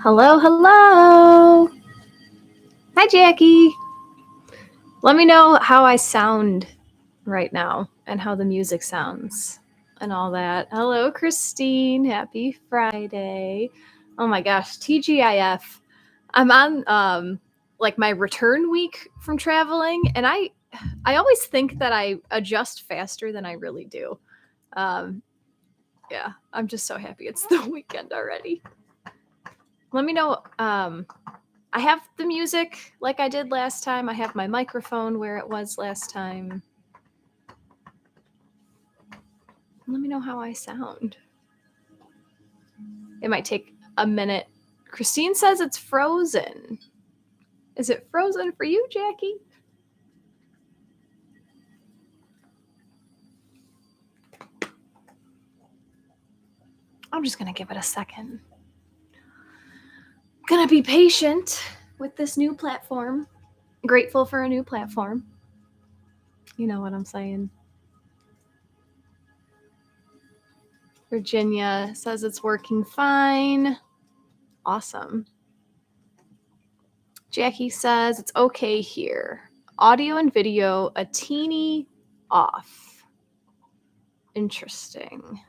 Hello, hello. Hi, Jackie. Let me know how I sound right now and how the music sounds and all that. Hello, Christine. Happy Friday. Oh my gosh, TGIF. I'm on like my return week from traveling, and I always think that I adjust faster than I really do. Um, yeah, I'm just so happy it's the weekend already. Let me know I have the music like I did last time. I have my microphone where it was last time. Let me know how I sound. It might take a minute. Christine says it's frozen. Is it frozen for you, Jackie? I'm just going to give it a second. Gonna be patient with this new platform. Grateful for a new platform. You know what I'm saying. Virginia says it's working fine. Awesome. Jackie says it's okay here. Audio and video a teeny off. Interesting.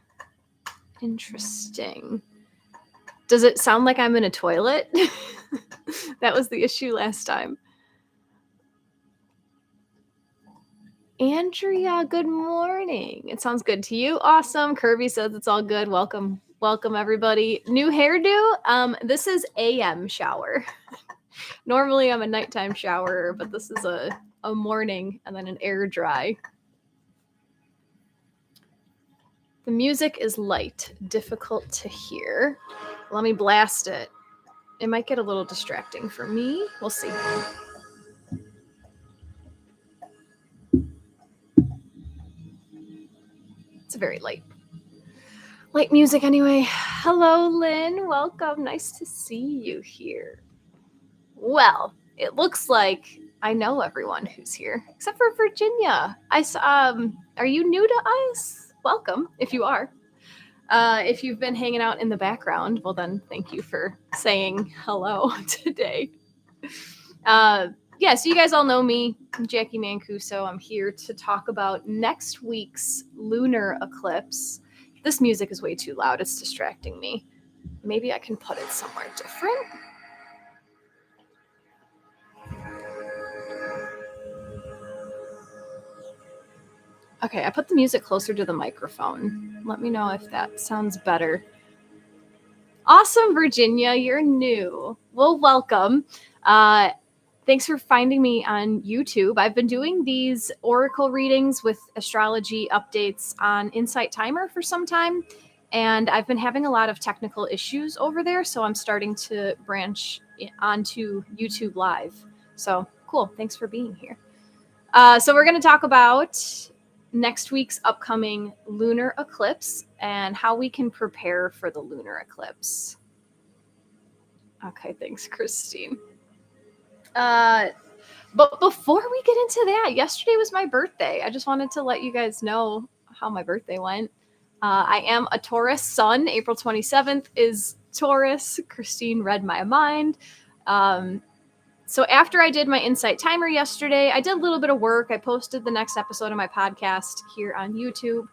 Does it sound like I'm in a toilet? That was the issue last time. Andrea, good morning. It sounds good to you. Awesome. Kirby says it's all good. Welcome everybody. New hairdo. This is AM shower. Normally I'm a nighttime shower, but this is a morning and then an air dry. The music is light, difficult to hear. Let me blast it. It might get a little distracting for me. We'll see. It's a very light music anyway. Hello, Lynn. Welcome. Nice to see you here. Well, it looks like I know everyone who's here, except for Virginia. Are you new to us? Welcome, if you are. If you've been hanging out in the background, well then, thank you for saying hello today. So you guys all know me. I'm Jacqui Mancuso. I'm here to talk about next week's lunar eclipse. This music is way too loud. It's distracting me. Maybe I can put it somewhere different. Okay, I put the music closer to the microphone. Let me know if that sounds better. Awesome, Virginia. You're new. Well, welcome. Thanks for finding me on YouTube. I've been doing these oracle readings with astrology updates on Insight Timer for some time, and I've been having a lot of technical issues over there, so I'm starting to branch onto YouTube Live. So cool. Thanks for being here. So we're going to talk about next week's upcoming lunar eclipse and how we can prepare for the lunar eclipse. Okay, thanks, Christine. But before we get into that, yesterday was my birthday. I just wanted to let you guys know how my birthday went. I am a Taurus sun. April 27th is Taurus. Christine read my mind. So after I did my Insight Timer yesterday, I did a little bit of work. I posted the next episode of my podcast here on YouTube.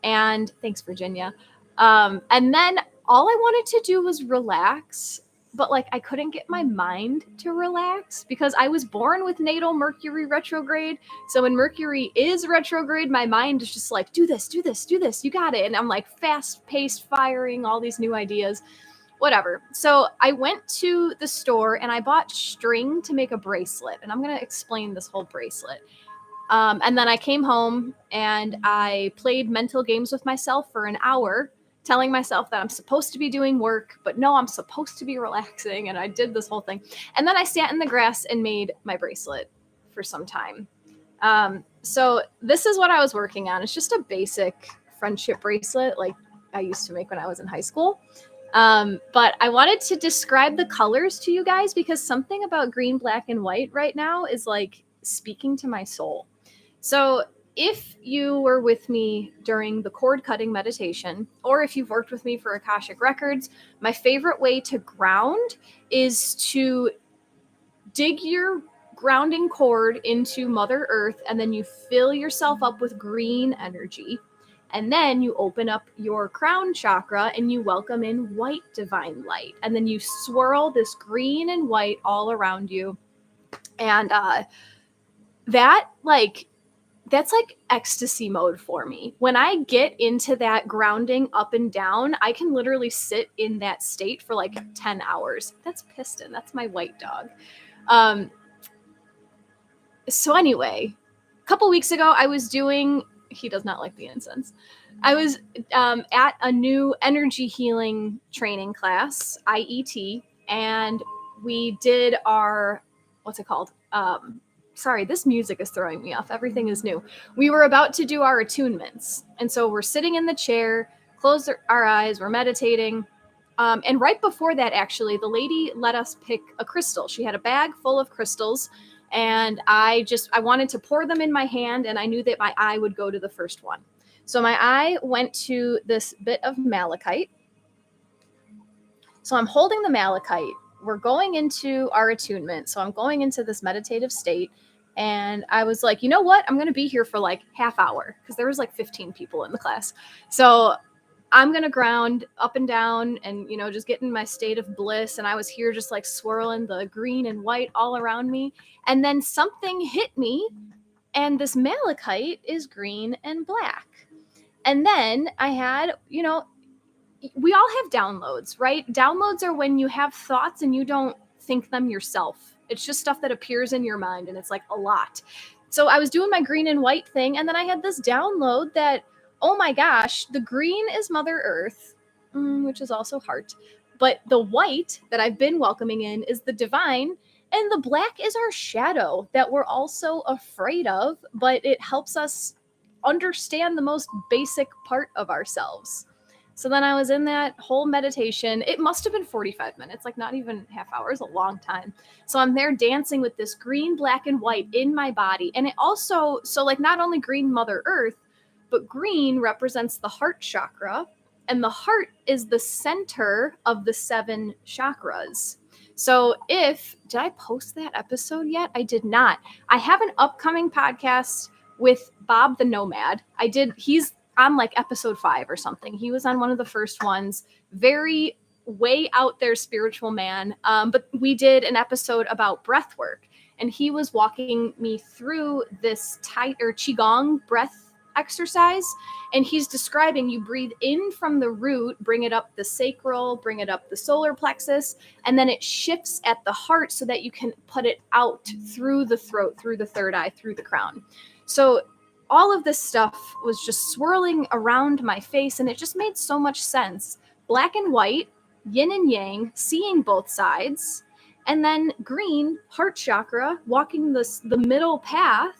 And thanks, Virginia. And then all I wanted to do was relax. But I couldn't get my mind to relax because I was born with natal Mercury retrograde. So when Mercury is retrograde, my mind is just like, do this, you got it. And I'm like fast-paced firing all these new ideas. Whatever. So I went to the store and I bought string to make a bracelet. And I'm going to explain this whole bracelet. And then I came home and I played mental games with myself for an hour, telling myself that I'm supposed to be doing work, but no, I'm supposed to be relaxing. And I did this whole thing. And then I sat in the grass and made my bracelet for some time. So this is what I was working on. It's just a basic friendship bracelet like I used to make when I was in high school. But I wanted to describe the colors to you guys because something about green, black, and white right now is speaking to my soul. So if you were with me during the cord cutting meditation, or if you've worked with me for Akashic Records, my favorite way to ground is to dig your grounding cord into Mother Earth, and then you fill yourself up with green energy. And then you open up your crown chakra and you welcome in white divine light. And then you swirl this green and white all around you. And that's like ecstasy mode for me. When I get into that grounding up and down, I can literally sit in that state for like 10 hours. That's Piston. That's my white dog. So anyway, a couple weeks ago, he does not like the incense. I was at a new energy healing training class, IET, and we did our, what's it called? Sorry, this music is throwing me off. Everything is new. We were about to do our attunements. And so we're sitting in the chair, close our eyes, we're meditating. And right before that, actually, the lady let us pick a crystal. She had a bag full of crystals. And I wanted to pour them in my hand, and I knew that my eye would go to the first one. So my eye went to this bit of malachite. So I'm holding the malachite. We're going into our attunement. So I'm going into this meditative state. And I was like, you know what? I'm going to be here for like half hour because there was like 15 people in the class. So I'm going to ground up and down and, just get in my state of bliss. And I was here just like swirling the green and white all around me. And then something hit me, and this malachite is green and black. And then I had, we all have downloads, right? Downloads are when you have thoughts and you don't think them yourself. It's just stuff that appears in your mind, and it's like a lot. So I was doing my green and white thing, and then I had this download that, oh my gosh, the green is Mother Earth, which is also heart. But the white that I've been welcoming in is the divine, and the black is our shadow that we're also afraid of, but it helps us understand the most basic part of ourselves. So then I was in that whole meditation. It must have been 45 minutes, like not even half hour, a long time. So I'm there dancing with this green, black, and white in my body. And it also, so like not only green Mother Earth, but green represents the heart chakra. And the heart is the center of the 7 chakras. So did I post that episode yet? I did not. I have an upcoming podcast with Bob the Nomad. He's on like episode 5 or something. He was on one of the first ones. Very way out there spiritual man. But we did an episode about breath work, and he was walking me through this Qigong breath exercise. And he's describing you breathe in from the root, bring it up the sacral, bring it up the solar plexus, and then it shifts at the heart so that you can put it out through the throat, through the third eye, through the crown. So all of this stuff was just swirling around my face, and it just made so much sense. Black and white, yin and yang, seeing both sides, and then green, heart chakra, walking the middle path.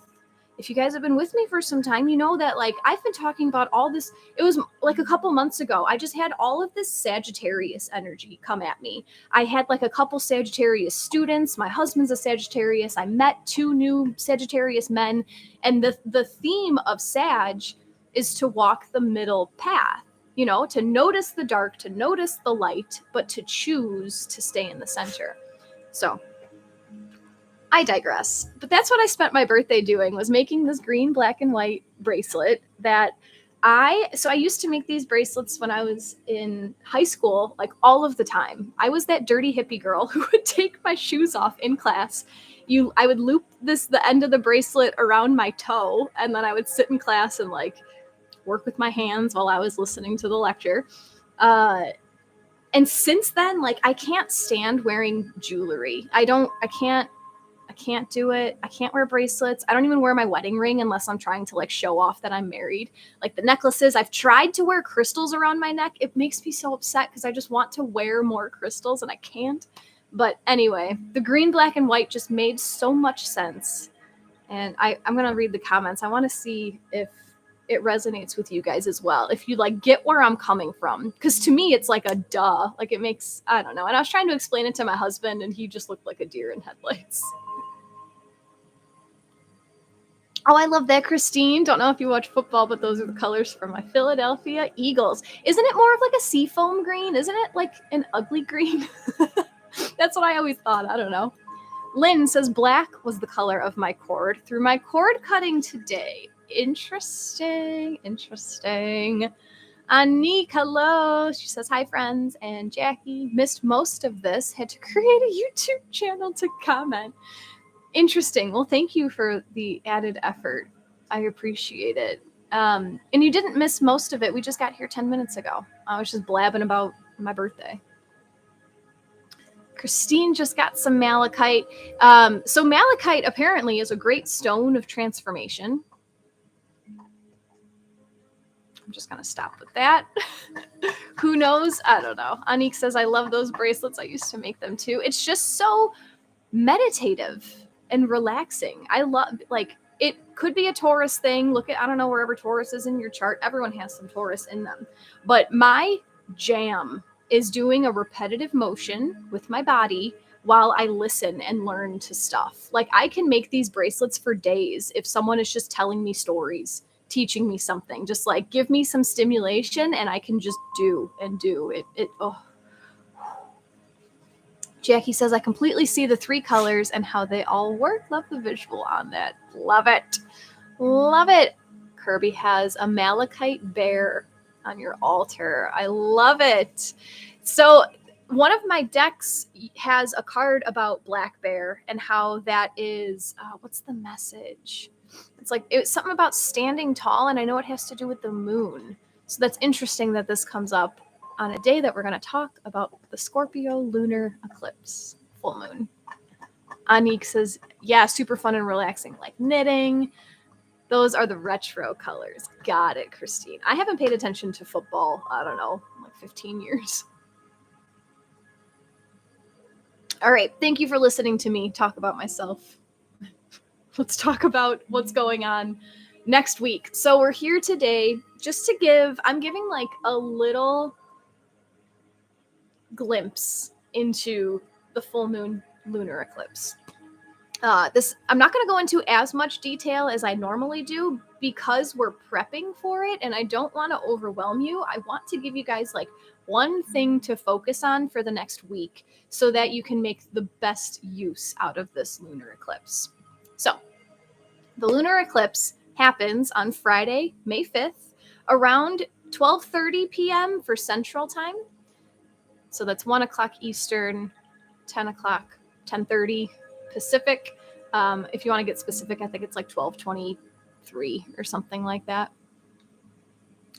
If you guys have been with me for some time, you know that like I've been talking about all this. It was like a couple months ago. I just had all of this Sagittarius energy come at me. I had like a couple Sagittarius students. My husband's a Sagittarius. I met 2 new Sagittarius men. And the theme of Sag is to walk the middle path, to notice the dark, to notice the light, but to choose to stay in the center. So I digress. But that's what I spent my birthday doing, was making this green, black, and white bracelet that I used to make these bracelets when I was in high school, like all of the time. I was that dirty hippie girl who would take my shoes off in class. I would loop the end of the bracelet around my toe, and then I would sit in class and like work with my hands while I was listening to the lecture. And since then, like I can't stand wearing jewelry. I can't do it. I can't wear bracelets. I don't even wear my wedding ring unless I'm trying to like show off that I'm married. Like the necklaces, I've tried to wear crystals around my neck. It makes me so upset because I just want to wear more crystals and I can't. But anyway, the green, black, and white just made so much sense. And I'm going to read the comments. I want to see if it resonates with you guys as well. If you like get where I'm coming from. Because to me, it's like a duh. Like it makes, I don't know. And I was trying to explain it to my husband and he just looked like a deer in headlights. Oh, I love that, Christine. Don't know if you watch football, but those are the colors for my Philadelphia Eagles. Isn't it more of like a seafoam green? Isn't it like an ugly green? That's what I always thought. I don't know. Lynn says black was the color of my cord through my cord cutting today. Interesting. Anique, hello. She says, hi, friends. And Jackie missed most of this. Had to create a YouTube channel to comment. Interesting. Well, thank you for the added effort. I appreciate it. And you didn't miss most of it. We just got here 10 minutes ago. I was just blabbing about my birthday. Christine just got some malachite. So malachite apparently is a great stone of transformation. I'm just going to stop with that. Who knows? I don't know. Anique says, I love those bracelets. I used to make them too. It's just so meditative and relaxing. I love, like, it could be a Taurus thing. Look at, I don't know, wherever Taurus is in your chart. Everyone has some Taurus in them. But my jam is doing a repetitive motion with my body while I listen and learn to stuff. Like, I can make these bracelets for days if someone is just telling me stories, teaching me something. Just like, give me some stimulation and I can just do it. Oh. Jackie says, I completely see the three colors and how they all work. Love the visual on that. Love it. Love it. Kirby has a malachite bear on your altar. I love it. So one of my decks has a card about black bear and how that is, what's the message? It's like, it's something about standing tall, and I know it has to do with the moon. So that's interesting that this comes up on a day that we're going to talk about the Scorpio Lunar Eclipse, full moon. Anique says, yeah, super fun and relaxing, like knitting. Those are the retro colors. Got it, Christine. I haven't paid attention to football, I don't know, like 15 years. All right, thank you for listening to me talk about myself. Let's talk about what's going on next week. So we're here today just to I'm giving like a little glimpse into the full moon lunar eclipse. I'm not going to go into as much detail as I normally do because we're prepping for it and I don't want to overwhelm you. I want to give you guys like one thing to focus on for the next week so that you can make the best use out of this lunar eclipse. So the lunar eclipse happens on Friday, May 5th, around 12:30 p.m. for Central Time. So that's 1 o'clock Eastern, 10 o'clock, 10:30 Pacific. If you want to get specific, I think it's like 12:23 or something like that.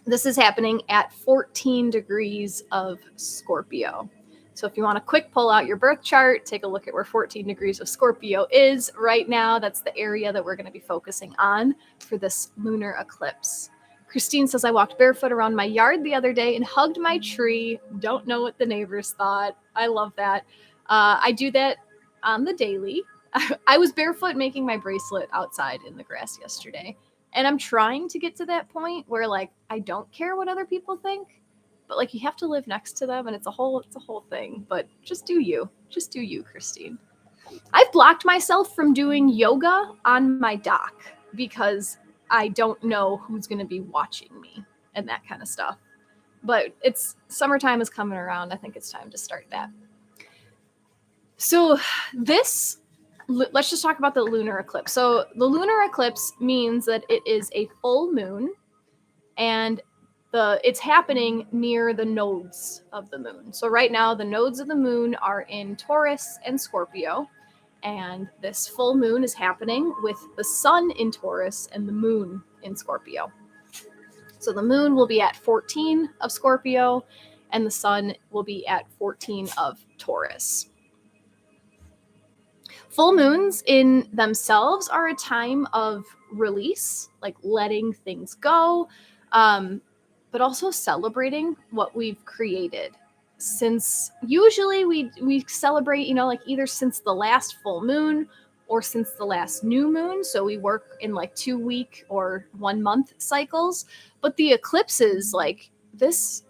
This is happening at 14 degrees of Scorpio. So if you want to quick pull out your birth chart, take a look at where 14 degrees of Scorpio is right now. That's the area that we're going to be focusing on for this lunar eclipse. Christine says, I walked barefoot around my yard the other day and hugged my tree. Don't know what the neighbors thought. I love that. I do that on the daily. I was barefoot making my bracelet outside in the grass yesterday. And I'm trying to get to that point where like, I don't care what other people think, but like you have to live next to them and it's a whole thing, but just do you, Christine. I've blocked myself from doing yoga on my dock because I don't know who's going to be watching me and that kind of stuff. But it's summertime is coming around. I think it's time to start that. So let's just talk about the lunar eclipse. So the lunar eclipse means that it is a full moon and it's happening near the nodes of the moon. So right now the nodes of the moon are in Taurus and Scorpio. And this full moon is happening with the sun in Taurus and the moon in Scorpio. So the moon will be at 14 of Scorpio and the sun will be at 14 of Taurus. Full moons in themselves are a time of release, like letting things go, but also celebrating what we've created. Since usually we celebrate, like either since the last full moon or since the last new moon. So we work in like 2-week or 1 month cycles. But the eclipses, like this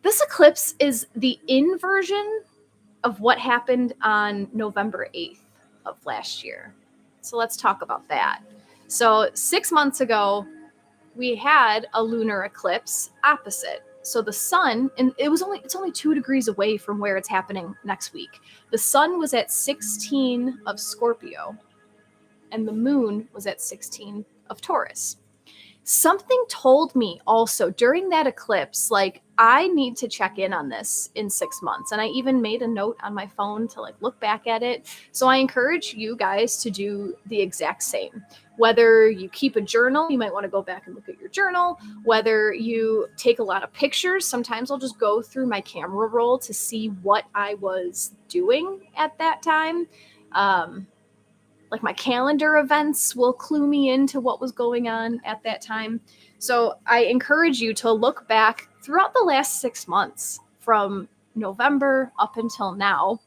eclipse is the inversion of what happened on November 8th of last year. So let's talk about that. So 6 months ago, we had a lunar eclipse opposite. So the sun, and it's only 2 degrees away from where it's happening next week. The sun was at 16 of Scorpio, and the moon was at 16 of Taurus. Something told me also during that eclipse, like, I need to check in on this in 6 months. And I even made a note on my phone to like look back at it. So I encourage you guys to do the exact same. Whether you keep a journal, you might want to go back and look at your journal. Whether you take a lot of pictures, sometimes I'll just go through my camera roll to see what I was doing at that time. Like my calendar events will clue me into what was going on at that time. So I encourage you to look back throughout the last 6 months from November up until now,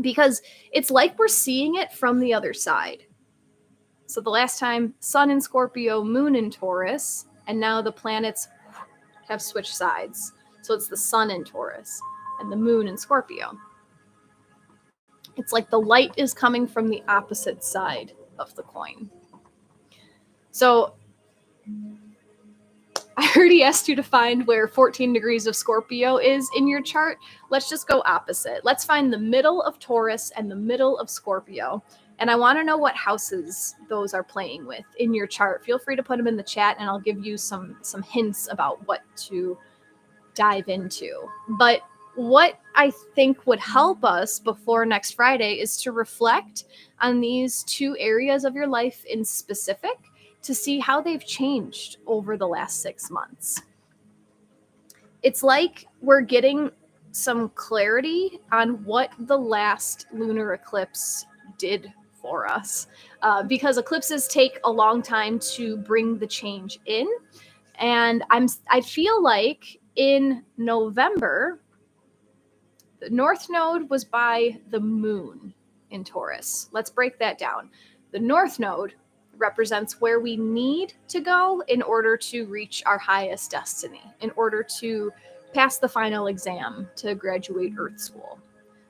because it's like we're seeing it from the other side. So the last time, sun in Scorpio, moon in Taurus, and now the planets have switched sides. So it's the sun in Taurus and the moon in Scorpio. It's like the light is coming from the opposite side of the coin. So I already asked you to find where 14 degrees of Scorpio is in your chart. Let's just go opposite. Let's find the middle of Taurus and the middle of Scorpio. And I want to know what houses those are playing with in your chart. Feel free to put them in the chat and I'll give you some hints about what to dive into. But what I think would help us before next Friday is to reflect on these 2 areas of your life in specific to see how they've changed over the last 6 months. It's like we're getting some clarity on what the last lunar eclipse did for us, because eclipses take a long time to bring the change in. And I feel like in November, the North Node was by the moon in Taurus. Let's break that down. The North Node represents where we need to go in order to reach our highest destiny, in order to pass the final exam to graduate Earth School.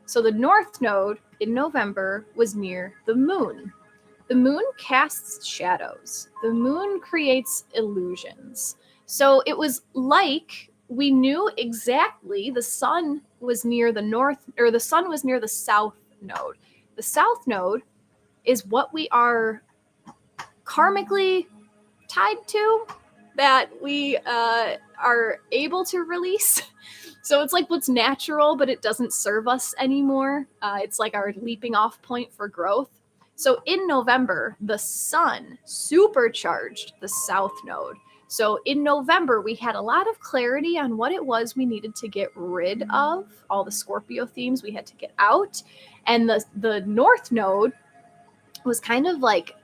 So the North Node in November was near the moon. The moon casts shadows. The moon creates illusions. So it was like we knew exactly the sun was near the north, or the sun was near the south node. The south node is what we are karmically tied to, that we are able to release. So it's like what's natural, but it doesn't serve us anymore. It's like our leaping off point for growth. So in November, the sun supercharged the south node. So in November, we had a lot of clarity on what it was we needed to get rid of, all the Scorpio themes we had to get out. And the North Node was kind of like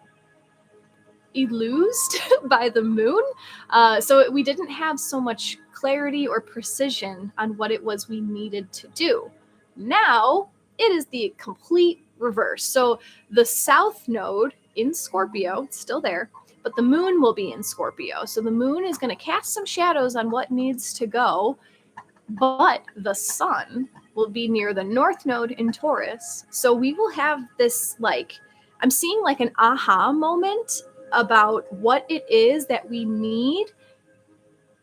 illused by the moon. So we didn't have so much clarity or precision on what it was we needed to do. Now it is the complete reverse. So the South Node in Scorpio, it's still there, but the moon will be in Scorpio. So the moon is going to cast some shadows on what needs to go, but the sun will be near the North Node in Taurus. So we will have this, like, I'm seeing like an aha moment about what it is that we need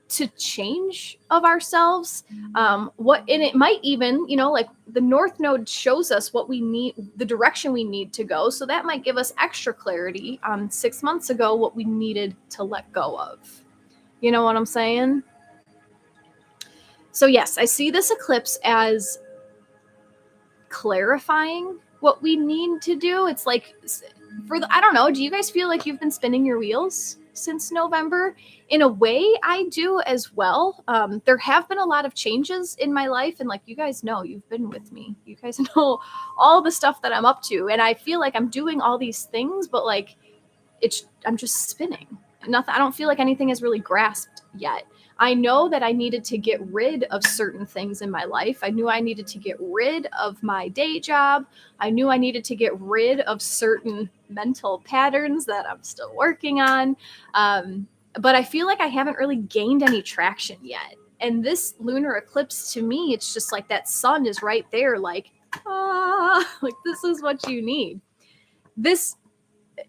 to change of ourselves. And it might even, like the North Node shows us what we need, the direction we need to go. So that might give us extra clarity on 6 months ago, what we needed to let go of. You know what I'm saying? So yes, I see this eclipse as clarifying what we need to do. It's like, I don't know, do you guys feel like you've been spinning your wheels since November? In a way, I do as well. There have been a lot of changes in my life, and like you guys know, you've been with me. You guys know all the stuff that I'm up to, and I feel like I'm doing all these things, but like I'm just spinning. I don't feel like anything is really grasped yet. I know that I needed to get rid of certain things in my life. I knew I needed to get rid of my day job. I knew I needed to get rid of certain mental patterns that I'm still working on. But I feel like I haven't really gained any traction yet. And this lunar eclipse, to me, it's just like that sun is right there, like, like this is what you need. This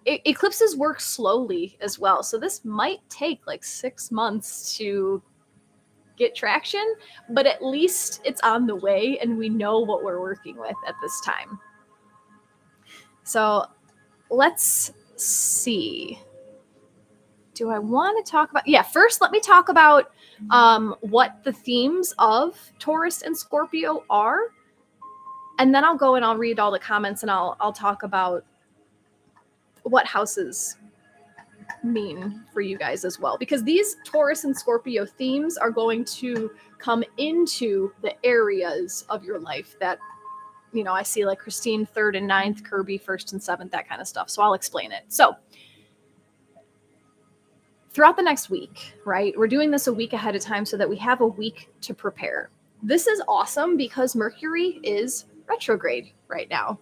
eclipses work slowly as well. So this might take like 6 months to get traction, but at least it's on the way and we know what we're working with at this time. So let's see. Do I want to talk about? Yeah, first let me talk about what the themes of Taurus and Scorpio are. And then I'll go and I'll read all the comments and I'll talk about what houses mean for you guys as well, because these Taurus and Scorpio themes are going to come into the areas of your life that, you know, I see like Christine 3rd and 9th, Kirby 1st and 7th, that kind of stuff. So I'll explain it. So throughout the next week, right, we're doing this a week ahead of time so that we have a week to prepare. This is awesome because Mercury is retrograde right now.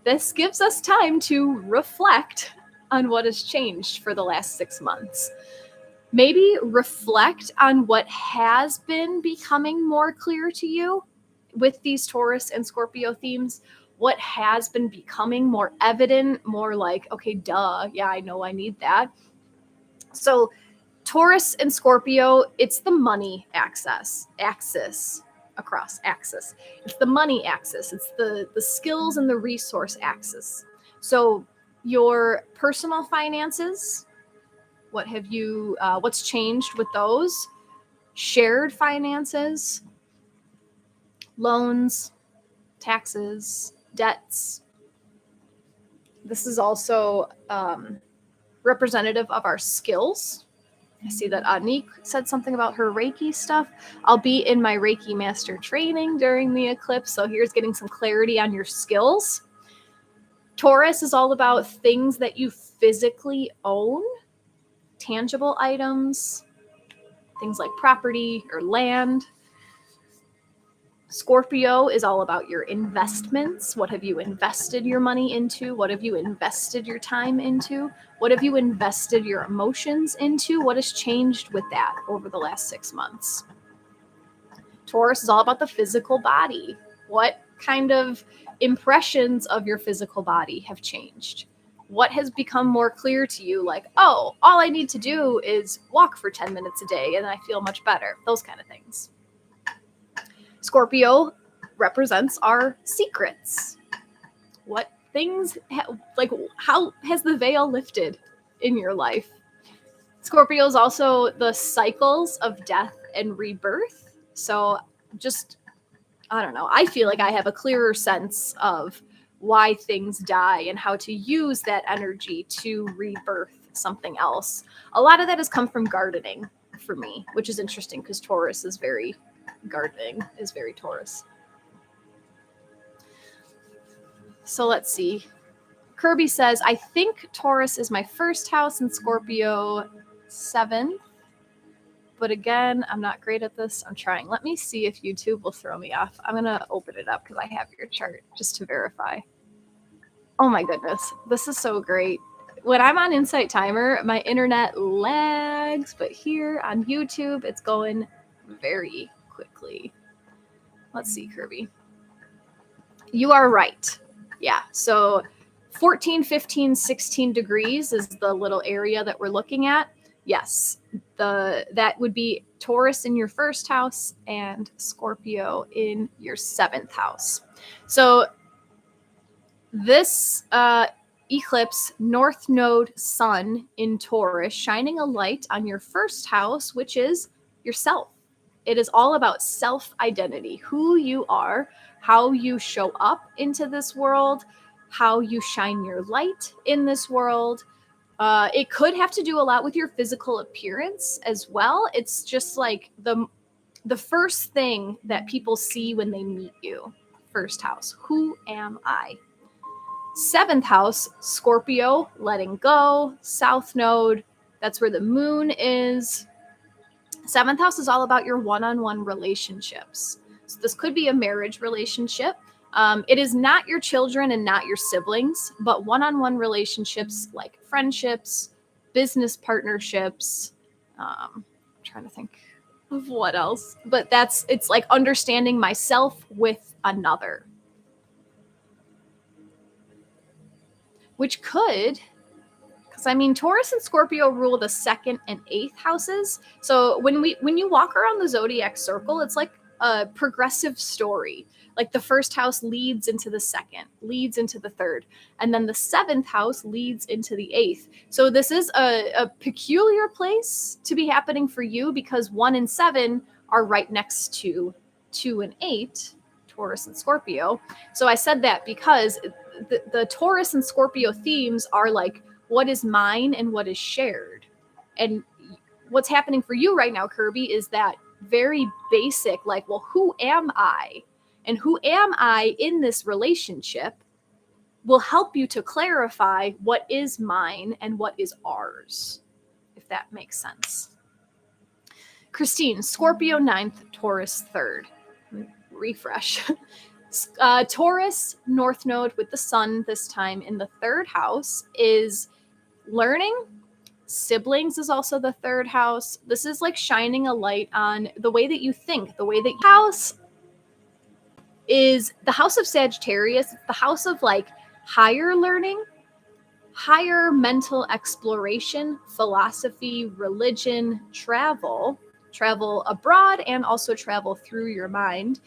This gives us time to reflect on what has changed for the last 6 months. Maybe reflect on what has been becoming more clear to you with these Taurus and Scorpio themes. What has been becoming more evident, more like, okay, duh, yeah, I know I need that. So Taurus and Scorpio, it's the money axis. It's the money axis. It's the skills and the resource axis. So your personal finances, what's changed with those? Shared finances, loans, taxes, debts. This is also representative of our skills. I see that Anik said something about her Reiki stuff. I'll be in my Reiki master training during the eclipse, so here's getting some clarity on your skills. Taurus is all about things that you physically own, tangible items, things like property or land. Scorpio is all about your investments. What have you invested your money into? What have you invested your time into? What have you invested your emotions into? What has changed with that over the last 6 months? Taurus is all about the physical body. What kind of impressions of your physical body have changed? What has become more clear to you? Like, oh, all I need to do is walk for 10 minutes a day and I feel much better. Those kind of things. Scorpio represents our secrets. What things, how has the veil lifted in your life? Scorpio is also the cycles of death and rebirth. So just, I don't know, I feel like I have a clearer sense of why things die and how to use that energy to rebirth something else. A lot of that has come from gardening for me, which is interesting because Taurus is very Taurus. So let's see. Kirby says, I think Taurus is my first house and Scorpio 7th. But again, I'm not great at this. I'm trying. Let me see if YouTube will throw me off. I'm going to open it up because I have your chart just to verify. Oh my goodness. This is so great. When I'm on Insight Timer, my internet lags, but here on YouTube, it's going very quickly. Let's see, Kirby. You are right. Yeah. So 14, 15, 16 degrees is the little area that we're looking at. Yes. That would be Taurus in your first house and Scorpio in your 7th house. So this eclipse, North Node Sun in Taurus, shining a light on your first house, which is yourself. It is all about self-identity, who you are, how you show up into this world, how you shine your light in this world. It could have to do a lot with your physical appearance as well. It's just like the first thing that people see when they meet you. First house, who am I? 7th house, Scorpio, letting go. South Node, that's where the moon is. 7th house is all about your one-on-one relationships. So this could be a marriage relationship. It is not your children and not your siblings, but one-on-one relationships like friendships, business partnerships. I'm trying to think of what else, but it's like understanding myself with another, which could Because I mean, Taurus and Scorpio rule the 2nd and 8th houses. So when you walk around the zodiac circle, it's like a progressive story. Like the first house leads into the second, leads into the third, and then the 7th house leads into the 8th. So this is a peculiar place to be happening for you because 1 and 7 are right next to 2 and 8, Taurus and Scorpio. So I said that because the Taurus and Scorpio themes are like what is mine and what is shared. And what's happening for you right now, Kirby, is that very basic, like, well, who am I? And who am I in this relationship will help you to clarify what is mine and what is ours, if that makes sense. Christine, Scorpio 9th, Taurus 3rd. Refresh. Taurus, North Node with the Sun this time in the 3rd house is learning. Siblings is also the 3rd house. This is like shining a light on the way that you think, the way that house is the house of Sagittarius. It's the house of like higher learning, higher mental exploration, philosophy, religion, travel abroad, and also travel through your mind.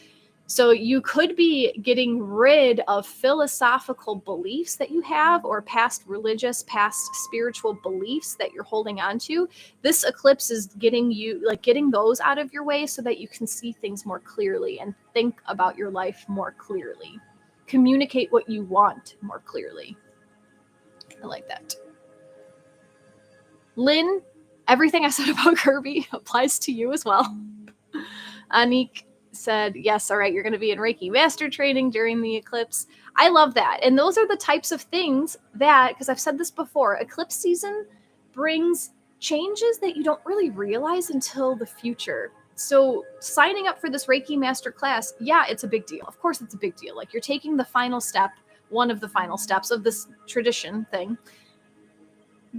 So you could be getting rid of philosophical beliefs that you have or past religious, past spiritual beliefs that you're holding on to. This eclipse is getting those out of your way so that you can see things more clearly and think about your life more clearly. Communicate what you want more clearly. I like that. Lynn, everything I said about Kirby applies to you as well. Anik said, yes, all right, you're going to be in Reiki Master training during the eclipse. I love that. And those are the types of things that, because I've said this before, eclipse season brings changes that you don't really realize until the future. So signing up for this Reiki Master class, yeah, it's a big deal. Of course it's a big deal. Like you're taking the final step, one of the final steps of this tradition thing.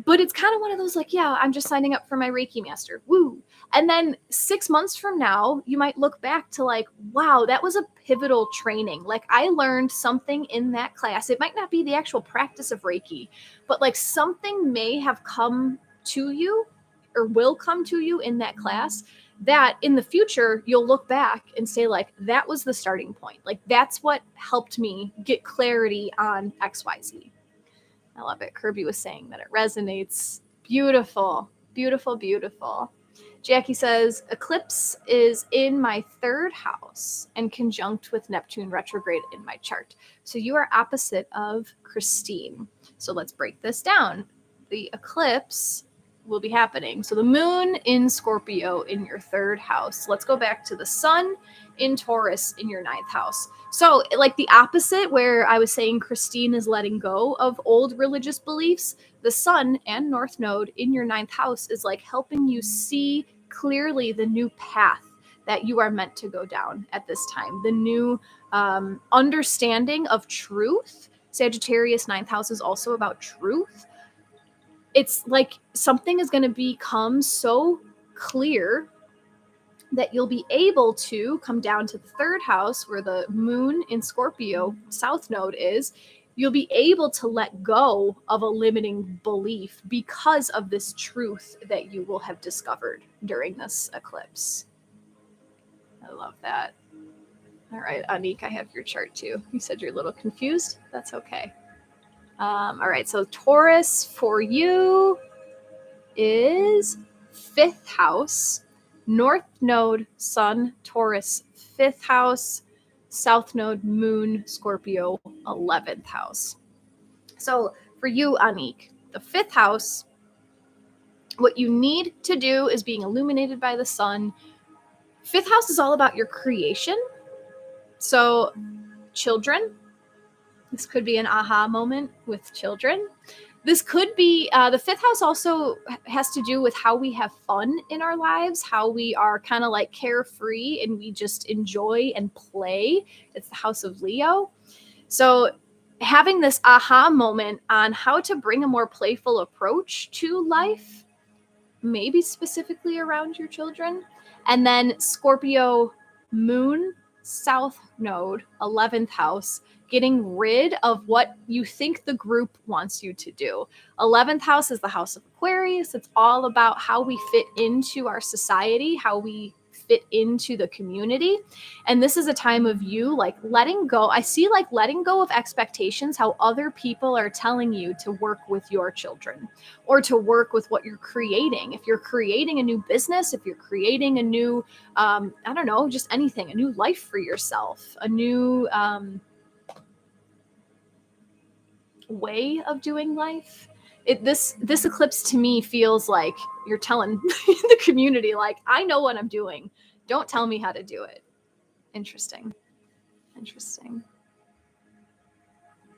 But it's kind of one of those like, yeah, I'm just signing up for my Reiki Master. Woo. And then 6 months from now, you might look back to like, wow, that was a pivotal training. Like I learned something in that class. It might not be the actual practice of Reiki, but like something may have come to you or will come to you in that class that in the future, you'll look back and say like, that was the starting point. Like that's what helped me get clarity on XYZ. I love it. Kirby was saying that it resonates. Beautiful, beautiful, beautiful. Jacqui says, eclipse is in my 3rd house and conjunct with Neptune retrograde in my chart. So you are opposite of Christine. So let's break this down. The eclipse will be happening. So the moon in Scorpio in your 3rd house. Let's go back to the sun in Taurus in your 9th house. So like the opposite where I was saying Christine is letting go of old religious beliefs, the sun and North Node in your 9th house is like helping you see clearly the new path that you are meant to go down at this time. The new understanding of truth. Sagittarius 9th house is also about truth. It's like something is going to become so clear that you'll be able to come down to the 3rd house where the moon in Scorpio South Node is. You'll be able to let go of a limiting belief because of this truth that you will have discovered during this eclipse. I love that. All right, Anik, I have your chart too. You said you're a little confused. That's okay. All right, so Taurus for you is 5th house. North Node, Sun, Taurus, 5th house. South Node, Moon, Scorpio, 11th house. So for you, Anik, the 5th house, what you need to do is being illuminated by the sun. 5th house is all about your creation. So children, this could be an aha moment with children. This could be, the 5th house also has to do with how we have fun in our lives, how we are kind of like carefree and we just enjoy and play. It's the house of Leo. So having this aha moment on how to bring a more playful approach to life, maybe specifically around your children. And then Scorpio moon South Node, 11th house, getting rid of what you think the group wants you to do. 11th house is the house of Aquarius. It's all about how we fit into our society, how we fit into the community. And this is a time of you like letting go. I see like letting go of expectations, how other people are telling you to work with your children or to work with what you're creating. If you're creating a new business, if you're creating a new, I don't know, just anything, a new life for yourself, a new way of doing life. This eclipse to me feels like you're telling the community, like, I know what I'm doing. Don't tell me how to do it. Interesting.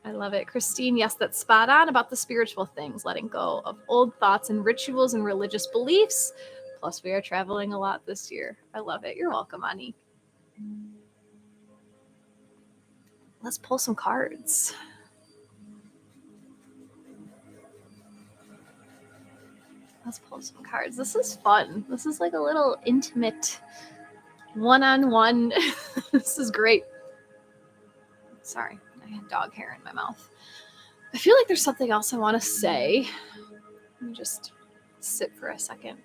I love it. Christine, yes, that's spot on about the spiritual things, letting go of old thoughts and rituals and religious beliefs. Plus, we are traveling a lot this year. I love it. You're welcome, Ani. Let's pull some cards. This is fun. This is like a little intimate one-on-one. This is great. Sorry, I had dog hair in my mouth. I feel like there's something else I want to say. Let me just sit for a second.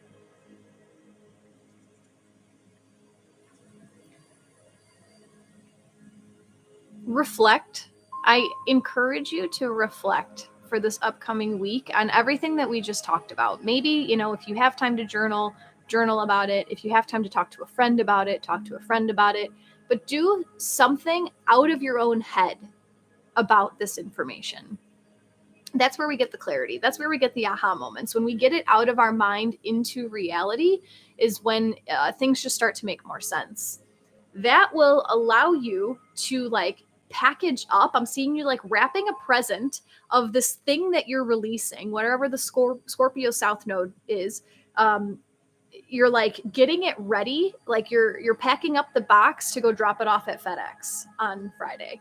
Reflect. I encourage you to reflect for this upcoming week on everything that we just talked about. Maybe, if you have time to journal about it. If you have time to talk to a friend about it, talk to a friend about it. But do something out of your own head about this information. That's where we get the clarity. That's where we get the aha moments. When we get it out of our mind into reality is when things just start to make more sense. That will allow you to like package up. I'm seeing you like wrapping a present of this thing that you're releasing, whatever the Scorpio South Node is. You're like getting it ready, like you're packing up the box to go drop it off at FedEx on Friday.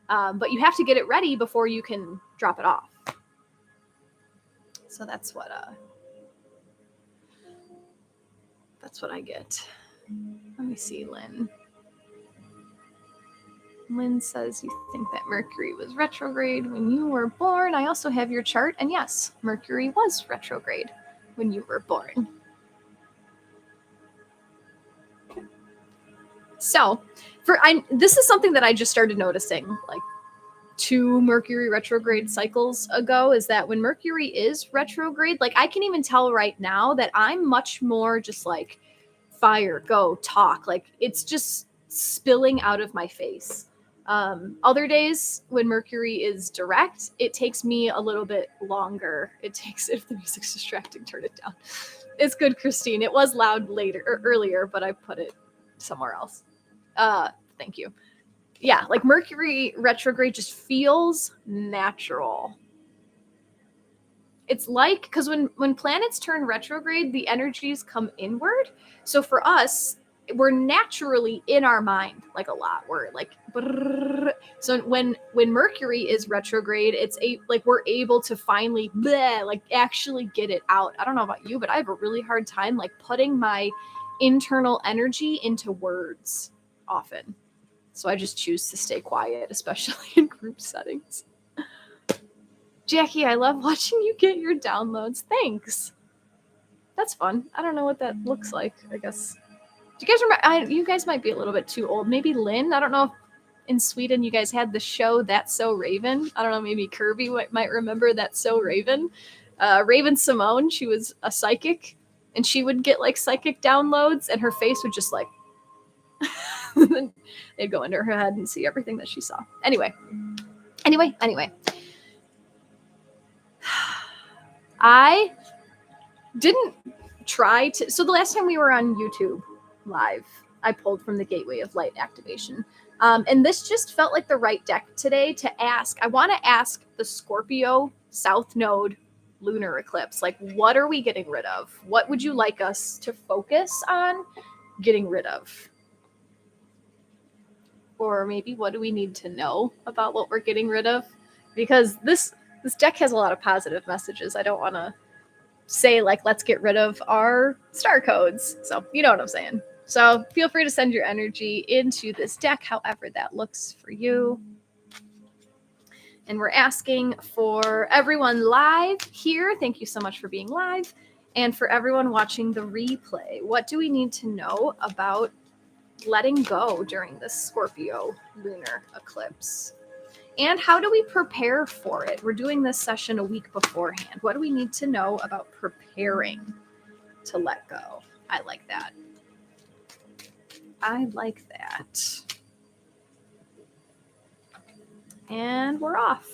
But you have to get it ready before you can drop it off. So that's what I get. Let me see, Lynn. Lynn says you think that Mercury was retrograde when you were born. I also have your chart, and yes, Mercury was retrograde when you were born. So, this is something that I just started noticing, like 2 Mercury retrograde cycles ago, is that when Mercury is retrograde, like I can even tell right now that I'm much more just like fire, go, talk. Like it's just spilling out of my face. Other days when Mercury is direct, it takes me a little bit longer. It takes, if the music's distracting, turn it down. It's good, Christine. It was loud earlier, but I put it somewhere else. Thank you. Yeah, like Mercury retrograde just feels natural. It's like, because when planets turn retrograde, the energies come inward. So for us, we're naturally in our mind like a lot. We're like, brrr. So when Mercury is retrograde, it's like we're able to finally like actually get it out. I don't know about you, but I have a really hard time like putting my internal energy into words often. So I just choose to stay quiet, especially in group settings. Jacqui, I love watching you get your downloads. Thanks. That's fun. I don't know what that looks like, I guess. Do you guys remember? You guys might be a little bit too old. Maybe Lynn. I don't know if in Sweden you guys had the show That's So Raven. I don't know. Maybe Kirby might remember That's So Raven. Raven Simone, she was a psychic, and she would get like psychic downloads, and her face would just like they'd go into her head and see everything that she saw. Anyway. I didn't try to. So the last time we were on YouTube live, I pulled from the Gateway of Light activation. And this just felt like the right deck today to ask. I want to ask the Scorpio South Node Lunar Eclipse. Like, what are we getting rid of? What would you like us to focus on getting rid of? Or maybe what do we need to know about what we're getting rid of? Because this deck has a lot of positive messages. I don't want to say like, let's get rid of our star codes. So you know what I'm saying. So feel free to send your energy into this deck, however that looks for you. And we're asking for everyone live here. Thank you so much for being live. And for everyone watching the replay, what do we need to know about letting go during this Scorpio lunar eclipse? And how do we prepare for it? We're doing this session a week beforehand. What do we need to know about preparing to let go? I like that. I like that. And we're off.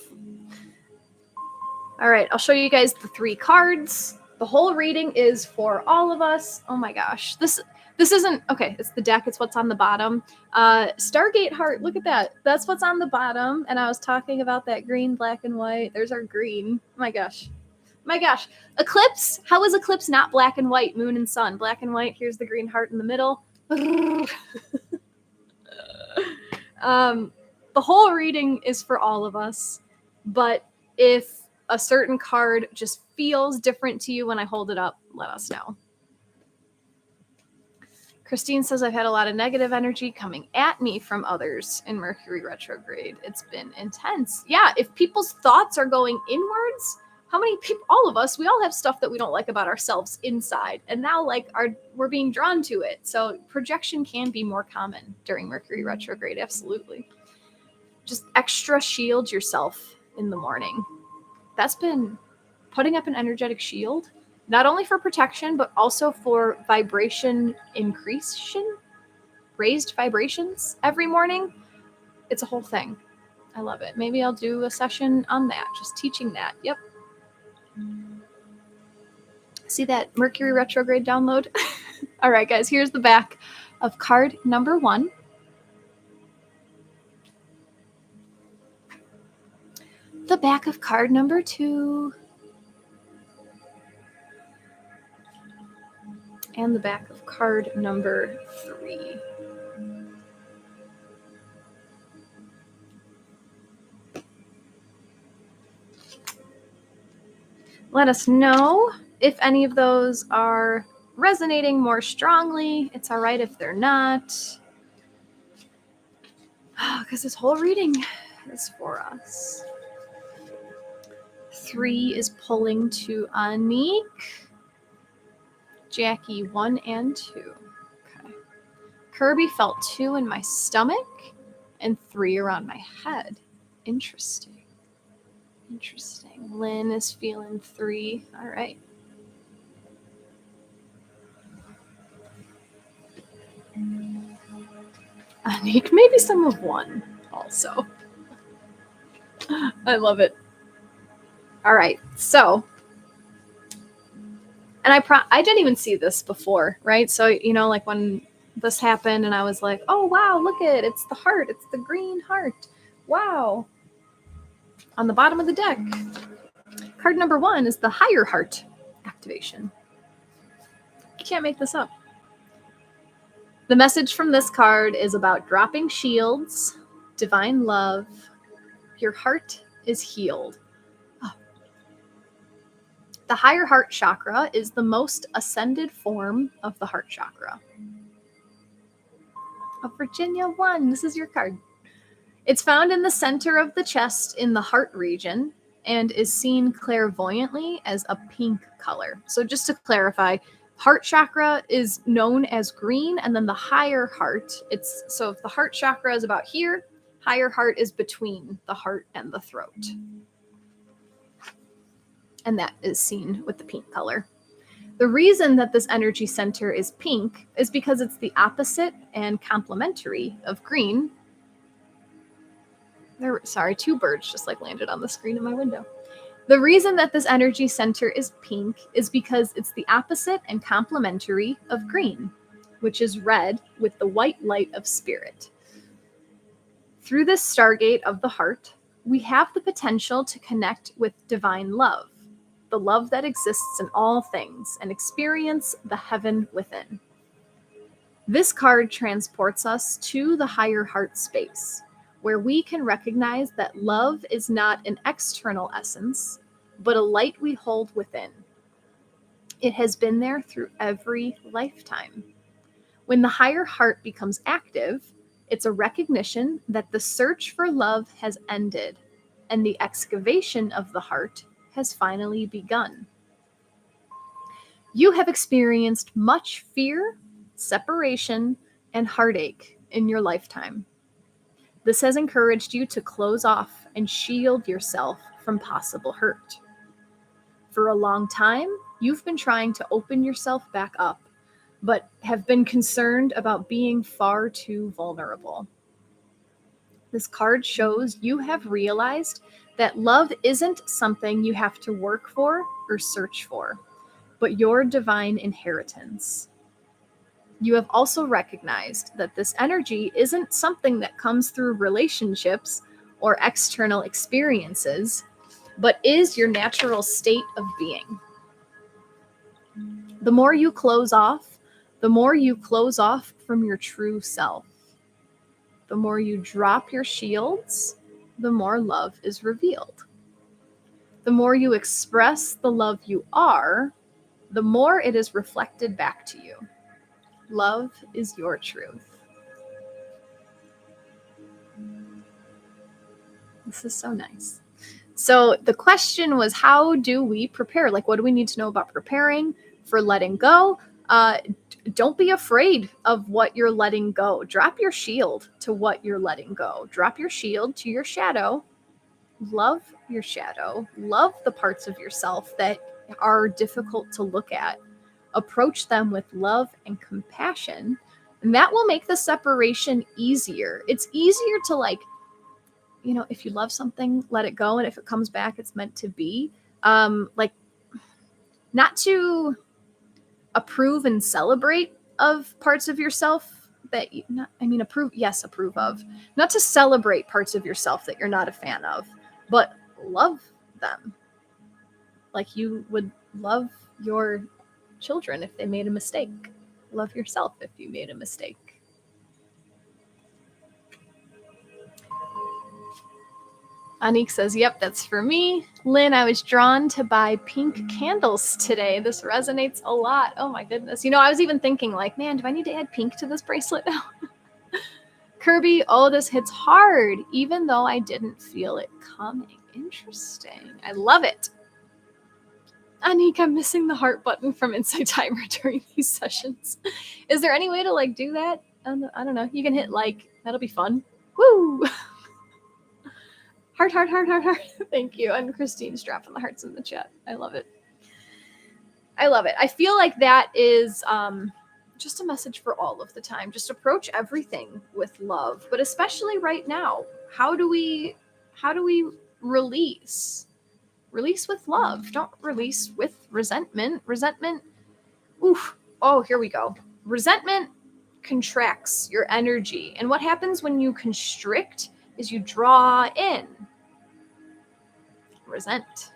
All right, I'll show you guys the 3 cards. The whole reading is for all of us. Oh my gosh. This isn't, okay, it's the deck. It's what's on the bottom. Stargate heart, look at that. That's what's on the bottom. And I was talking about that green, black, and white. There's our green. Oh my gosh. My gosh. Eclipse. How is eclipse not black and white? Moon and sun. Black and white. Here's the green heart in the middle. The whole reading is for all of us. But if a certain card just feels different to you when I hold it up, let us know. Christine says, I've had a lot of negative energy coming at me from others in Mercury retrograde. It's been intense. Yeah, if people's thoughts are going inwards, how many people, all of us, we all have stuff that we don't like about ourselves inside. And now we're being drawn to it. So projection can be more common during Mercury retrograde. Absolutely. Just extra shield yourself in the morning. That's been putting up an energetic shield, not only for protection, but also for vibration increation, raised vibrations every morning. It's a whole thing. I love it. Maybe I'll do a session on that, just teaching that. Yep. See that Mercury retrograde download? All right, guys, here's the back of card number 1. The back of card number 2. And the back of card number 3. Let us know if any of those are resonating more strongly. It's all right if they're not. Because this whole reading is for us. 3 is pulling to Anik. Jacqui, 1 and 2. Okay. Kirby felt 2 in my stomach and 3 around my head. Interesting. Lynn is feeling 3. All right. Anik, maybe some of 1 also. I love it. All right. So, and I didn't even see this before, right? So, like when this happened and I was like, oh, wow, look at it. It's the heart. It's the green heart. Wow. On the bottom of the deck, card number 1 is the higher heart activation. You can't make this up. The message from this card is about dropping shields, divine love. Your heart is healed. Oh. The higher heart chakra is the most ascended form of the heart chakra. Oh, Virginia 1, this is your card. It's found in the center of the chest in the heart region and is seen clairvoyantly as a pink color. So just to clarify, heart chakra is known as green, and then the higher heart, so if the heart chakra is about here, higher heart is between the heart and the throat. And that is seen with the pink color. The reason that this energy center is pink is because it's the opposite and complementary of green. Sorry, 2 birds just landed on the screen in my window. The reason that this energy center is pink is because it's the opposite and complementary of green, which is red with the white light of spirit. Through this stargate of the heart, we have the potential to connect with divine love, the love that exists in all things, and experience the heaven within. This card transports us to the higher heart space, where we can recognize that love is not an external essence, but a light we hold within. It has been there through every lifetime. When the higher heart becomes active, it's a recognition that the search for love has ended and the excavation of the heart has finally begun. You have experienced much fear, separation, and heartache in your lifetime. This has encouraged you to close off and shield yourself from possible hurt. For a long time, you've been trying to open yourself back up, but have been concerned about being far too vulnerable. This card shows you have realized that love isn't something you have to work for or search for, but your divine inheritance. You have also recognized that this energy isn't something that comes through relationships or external experiences, but is your natural state of being. The more you close off, the more you close off from your true self. The more you drop your shields, the more love is revealed. The more you express the love you are, the more it is reflected back to you. Love is your truth. This is so nice. So the question was, how do we prepare? Like, what do we need to know about preparing for letting go? Don't be afraid of what you're letting go. Drop your shield to what you're letting go. Drop your shield to your shadow. Love your shadow. Love the parts of yourself that are difficult to look at. Approach them with love and compassion, and that will make the separation easier. It's easier to, like, if you love something, let it go, and if it comes back, it's meant to be. Like, not to approve and celebrate of parts of yourself that approve of. Not to celebrate parts of yourself that you're not a fan of, but love them. Like you would love your children if they made a mistake. Love yourself if you made a mistake. Anik says, yep, that's for me. Lynn, I was drawn to buy pink candles today. This resonates a lot. Oh my goodness. I was even thinking, like, man, do I need to add pink to this bracelet now? Kirby, oh, this hits hard, even though I didn't feel it coming. Interesting. I love it. Anik, I'm missing the heart button from Insight Timer during these sessions. Is there any way to, like, do that? I don't know. You can hit like. That'll be fun. Woo! Heart. Thank you. And Christine's dropping the hearts in the chat. I love it. I feel like that is just a message for all of the time. Just approach everything with love, but especially right now. How do we release? Release with love. Don't release with resentment. Resentment. Oof. Oh, here we go. Resentment contracts your energy. And what happens when you constrict is you draw in. Resent.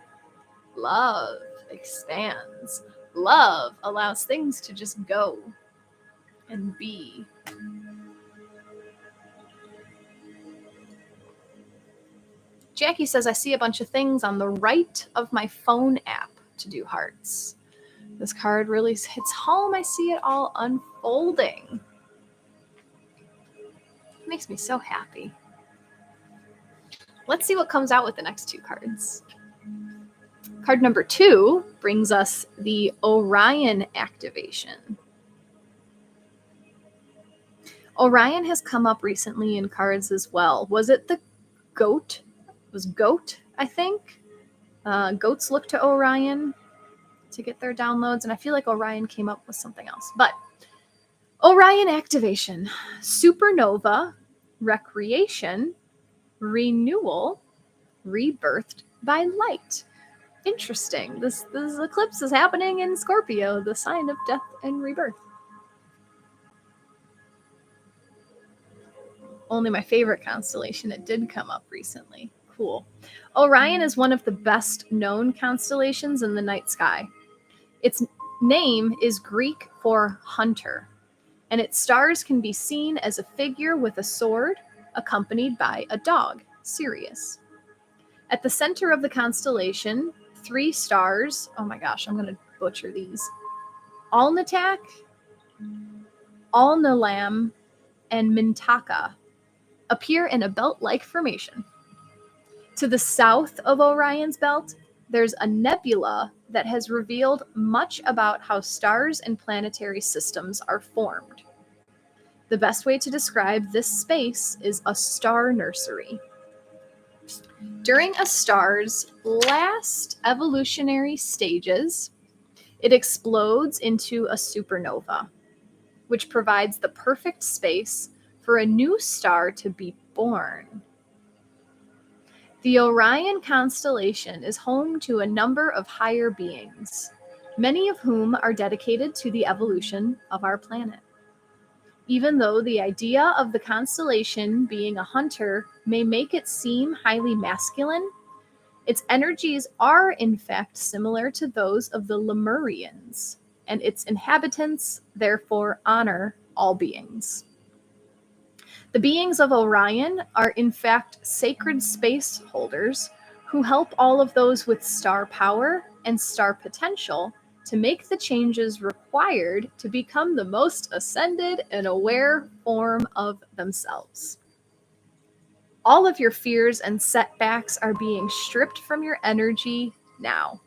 Love expands. Love allows things to just go and be. Jacqui says, I see a bunch of things on the right of my phone app to do hearts. This card really hits home. I see it all unfolding. It makes me so happy. Let's see what comes out with the next two cards. Card number 2 brings us the Orion activation. Orion has come up recently in cards as well. Was it the goat? It was goat, I think. Goats look to Orion to get their downloads, and I feel like Orion came up with something else. But Orion activation, supernova, recreation, renewal, rebirthed by light. Interesting. This eclipse is happening in Scorpio, the sign of death and rebirth. Only my favorite constellation that did come up recently. Cool. Orion is one of the best known constellations in the night sky. Its name is Greek for hunter, and its stars can be seen as a figure with a sword accompanied by a dog, Sirius. At the center of the constellation, 3 stars. Oh my gosh, I'm going to butcher these. Alnitak, Alnilam and Mintaka appear in a belt-like formation. To the south of Orion's belt, there's a nebula that has revealed much about how stars and planetary systems are formed. The best way to describe this space is a star nursery. During a star's last evolutionary stages, it explodes into a supernova, which provides the perfect space for a new star to be born. The Orion constellation is home to a number of higher beings, many of whom are dedicated to the evolution of our planet. Even though the idea of the constellation being a hunter may make it seem highly masculine, its energies are in fact similar to those of the Lemurians, and its inhabitants therefore honor all beings. The beings of Orion are in fact sacred space holders who help all of those with star power and star potential to make the changes required to become the most ascended and aware form of themselves. All of your fears and setbacks are being stripped from your energy now.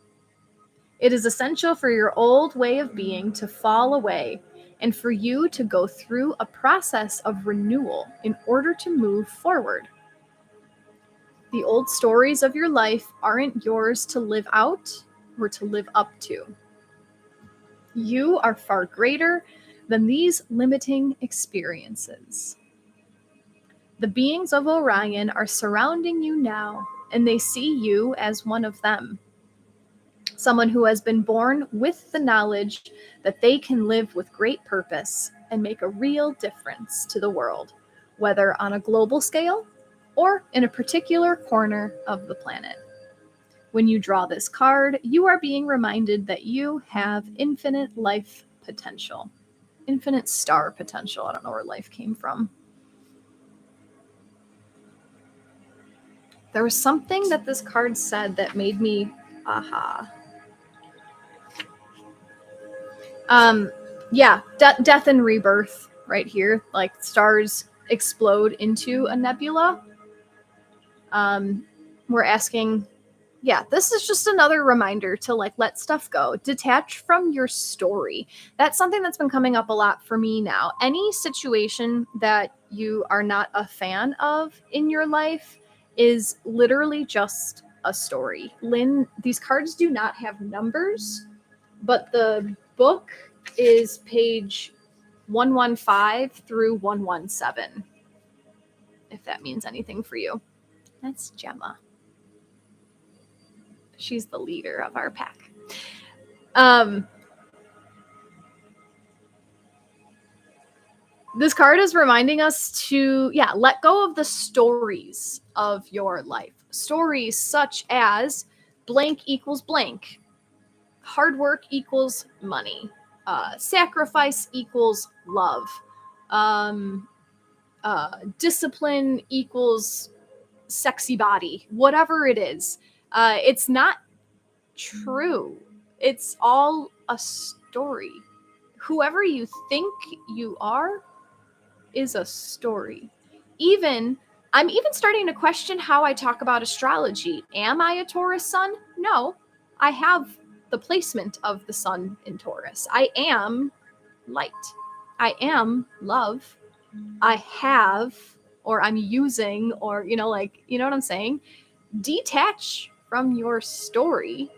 It is essential for your old way of being to fall away and for you to go through a process of renewal in order to move forward. The old stories of your life aren't yours to live out or to live up to. You are far greater than these limiting experiences. The beings of Orion are surrounding you now, and they see you as one of them. Someone who has been born with the knowledge that they can live with great purpose and make a real difference to the world, whether on a global scale or in a particular corner of the planet. When you draw this card, you are being reminded that you have infinite life potential, infinite star potential. I don't know where life came from. There was something that this card said that made me aha. Death and rebirth right here. Like stars explode into a nebula. We're asking, this is just another reminder to like let stuff go. Detach from your story. That's something that's been coming up a lot for me now. Any situation that you are not a fan of in your life is literally just a story. Lynn, these cards do not have numbers, but the book is page 115 through 117, if that means anything for you. That's Gemma. She's the leader of our pack. This card is reminding us to, let go of the stories of your life. Stories such as blank equals blank. Hard work equals money. Sacrifice equals love. Discipline equals sexy body. Whatever it is. It's not true. It's all a story. Whoever you think you are is a story. I'm even starting to question how I talk about astrology. Am I a Taurus sun? No. I have the placement of the sun in Taurus. I am light. I am love. I have, or I'm using, or, you know what I'm saying? Detach from your story.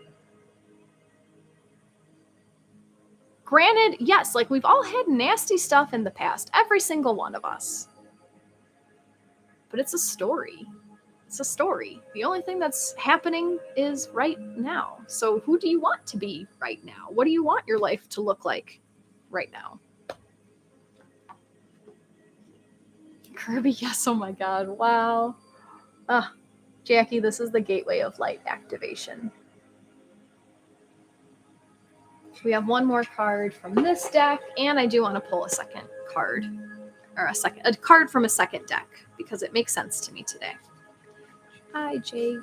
Granted, yes, like we've all had nasty stuff in the past, every single one of us. But it's a story. It's a story. The only thing that's happening is right now. So who do you want to be right now? What do you want your life to look like right now? Kirby, yes, oh my god, wow. Jacqui, this is the gateway of light activation. We have one more card from this deck, and I do want to pull a second card, or a card from a second deck, because it makes sense to me today. Hi, Jay.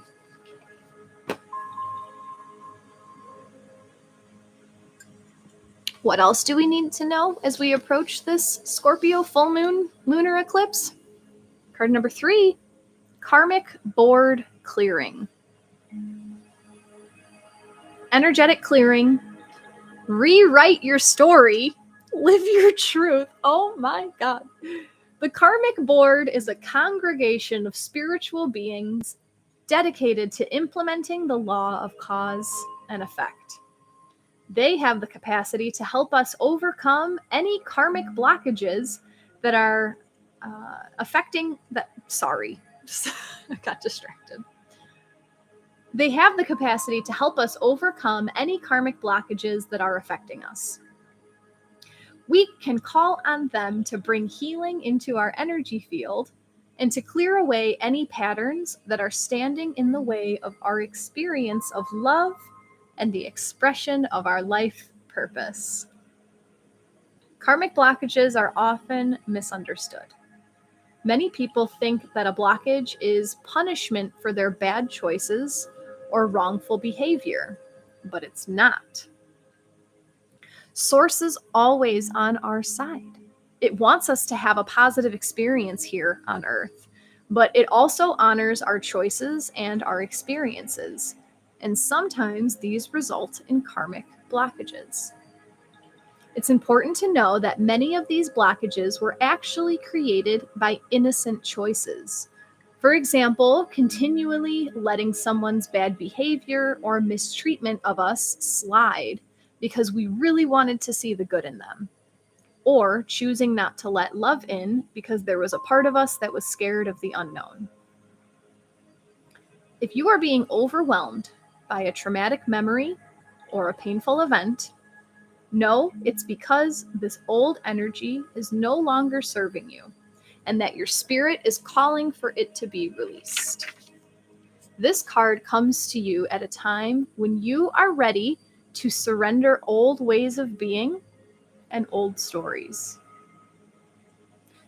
What else do we need to know as we approach this Scorpio full moon lunar eclipse? Card number 3, karmic board clearing. Energetic clearing. Rewrite your story. Live your truth. Oh my God. The karmic board is a congregation of spiritual beings dedicated to implementing the law of cause and effect. They have the capacity to help us overcome any karmic blockages that are affecting that. Sorry, I got distracted. They have the capacity to help us overcome any karmic blockages that are affecting us. We can call on them to bring healing into our energy field and to clear away any patterns that are standing in the way of our experience of love and the expression of our life purpose. Karmic blockages are often misunderstood. Many people think that a blockage is punishment for their bad choices or wrongful behavior, but it's not. Source is always on our side. It wants us to have a positive experience here on Earth, but it also honors our choices and our experiences. And sometimes these result in karmic blockages. It's important to know that many of these blockages were actually created by innocent choices. For example, continually letting someone's bad behavior or mistreatment of us slide because we really wanted to see the good in them. Or choosing not to let love in because there was a part of us that was scared of the unknown. If you are being overwhelmed by a traumatic memory or a painful event, know it's because this old energy is no longer serving you and that your spirit is calling for it to be released. This card comes to you at a time when you are ready to surrender old ways of being and old stories.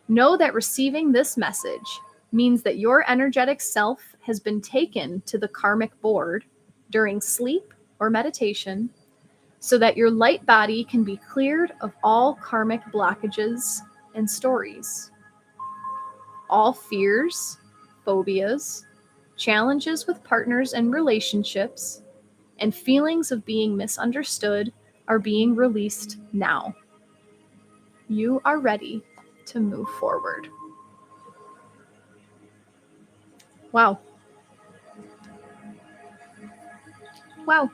Know that receiving this message means that your energetic self has been taken to the karmic board during sleep or meditation so that your light body can be cleared of all karmic blockages and stories. All fears, phobias, challenges with partners and relationships, and feelings of being misunderstood are being released now. You are ready to move forward. Wow. Wow.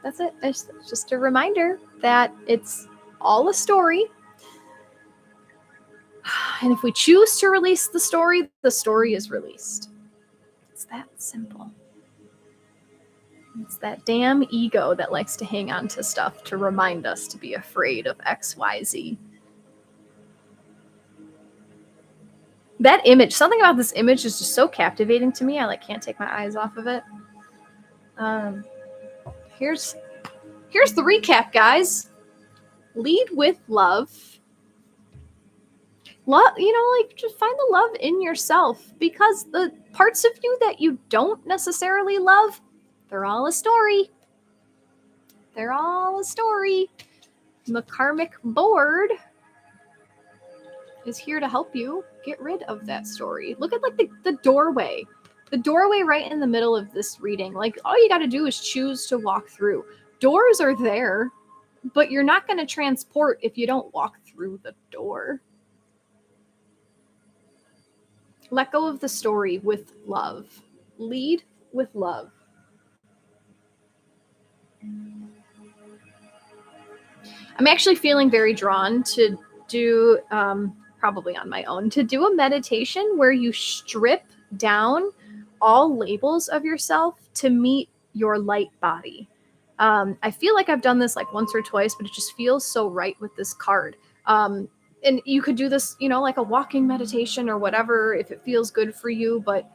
That's it. It's just a reminder that it's all a story. And if we choose to release the story is released. It's that simple. It's that damn ego that likes to hang on to stuff to remind us to be afraid of X, Y, Z. That image, something about this image is just so captivating to me. I can't take my eyes off of it. Here's the recap, guys. Lead with love. Love, just find the love in yourself, because the parts of you that you don't necessarily love, they're all a story. They're all a story. The karmic board is here to help you get rid of that story. Look at the doorway. The doorway right in the middle of this reading. All you got to do is choose to walk through. Doors are there, but you're not going to transport if you don't walk through the door. Let go of the story with love. Lead with love. I'm actually feeling very drawn to do, probably on my own, to do a meditation where you strip down all labels of yourself to meet your light body. I feel like I've done this once or twice, but it just feels so right with this card. And you could do this, like a walking meditation or whatever, if it feels good for you. But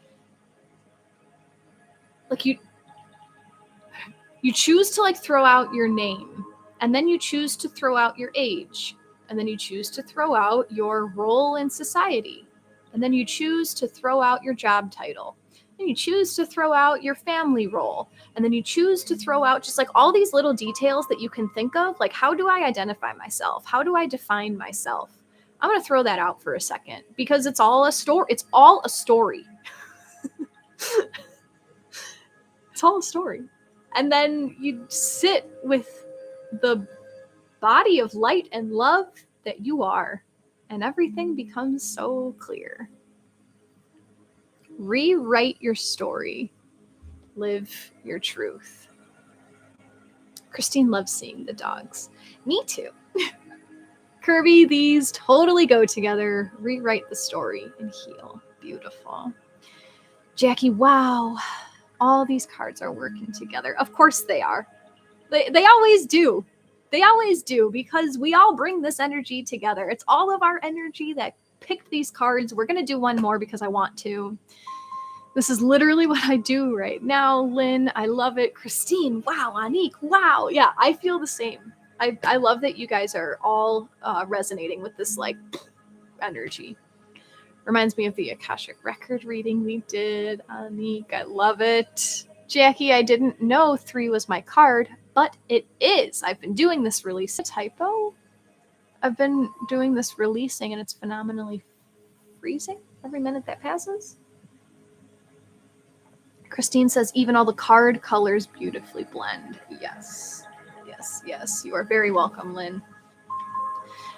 you choose to throw out your name, and then you choose to throw out your age, and then you choose to throw out your role in society, and then you choose to throw out your job title. And you choose to throw out your family role. And then you choose to throw out just like all these little details that you can think of. Like, how do I identify myself? How do I define myself? I'm going to throw that out for a second because it's all a story. It's all a story. It's all a story. And then you sit with the body of light and love that you are, and everything becomes so clear. Rewrite your story. Live your truth. Christine loves seeing the dogs. Me too. Kirby, these totally go together. Rewrite the story and heal. Beautiful. Jacqui, wow. All these cards are working together. Of course they are. They always do. They always do, because we all bring this energy together. It's all of our energy that picked these cards. We're going to do one more because I want to. This is literally what I do right now. Lynn, I love it. Christine, wow. Anique, wow. Yeah, I feel the same. I love that you guys are all resonating with this like energy. Reminds me of the Akashic record reading we did. Anique, I love it. Jacqui, I didn't know 3 was my card, but it is. I've been doing this release. A typo? I've been doing this releasing and it's phenomenally freezing every minute that passes. Christine says, even all the card colors beautifully blend. Yes. Yes, yes. You are very welcome, Lynn.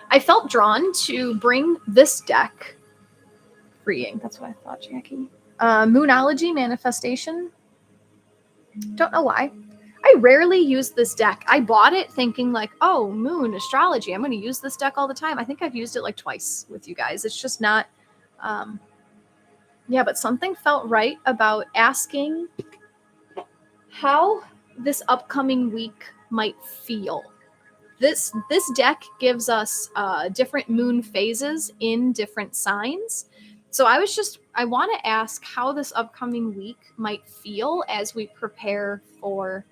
I felt drawn to bring this deck. Freeing. That's what I thought, Jacqui. Moonology Manifestation. Don't know why. I rarely use this deck. I bought it thinking like, oh, moon, astrology. I'm going to use this deck all the time. I think I've used it like twice with you guys. It's just not... yeah, but something felt right about asking how this upcoming week might feel. This deck gives us different moon phases in different signs. So I want to ask how this upcoming week might feel as we prepare for